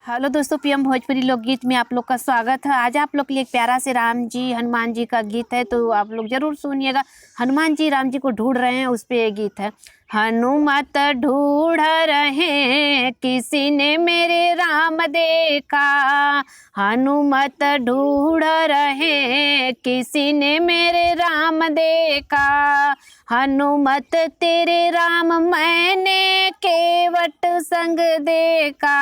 Hello दोस्तों, PM Bhojpuri लोकगीत में आप लोग का स्वागत है। आज आप लोग के लिए एक प्यारा से राम जी हनुमान जी का गीत है, तो आप लोग जरूर सुनिएगा। हनुमान जी राम जी को ढूंढ रहे हैं, उस पे ये गीत है। हनुमत ढूंढ रहे किसी ने मेरे राम देखा, हनुमत ढूंढ रहे किसी ने मेरे राम देखा, हनुमत तेरे राम मैंने केवट संग देखा,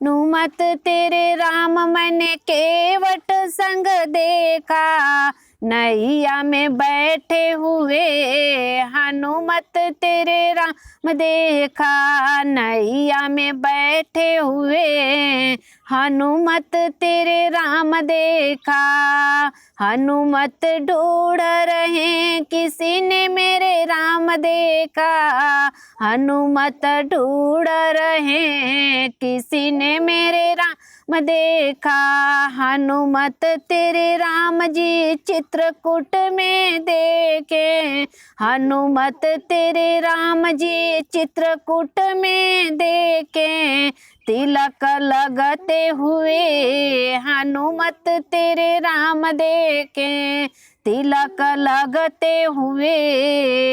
हनुमत तेरे राम मैंने केवट संग देखा, नैया में बैठे हुए हनुमत तेरे राम देखा, नैया में बैठे हुए हनुमत तेरे राम देखा, हनुमत ढूंढ रहे किसी ने मेरे राम देखा, हनुमत ढूंढ रहे किसी ने मेरे राम देखा, हनुमत तेरे राम जी चित्रकूट में देखे, हनुमत तेरे राम जी चित्रकूट में देखे, तिलक लगते हुए हनुमत तेरे राम देखे, तिलक लगते हुए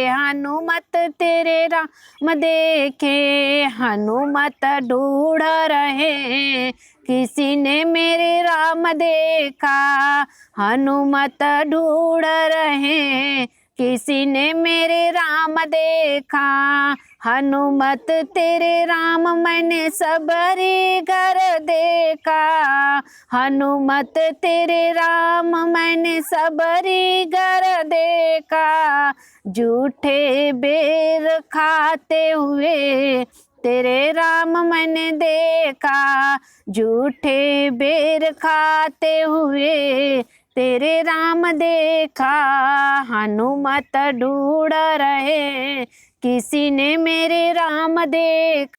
हनुमत तेरे राम देखे, हनुमत ढूंढ रहे किसी ने मेरे राम देखा, हनुमत ढूंढ रहे किसी ने मेरे राम देखा, हनुमत तेरे राम मैंने सबरी घर देखा, हनुमत तेरे राम मैंने सबरी घर देखा, झूठे बेर खाते हुए तेरे राम मैंने देखा, झूठे बेर खाते हुए तेरे राम देखा, हनुमत ढूंढ रहे किसी ने मेरे राम देखा।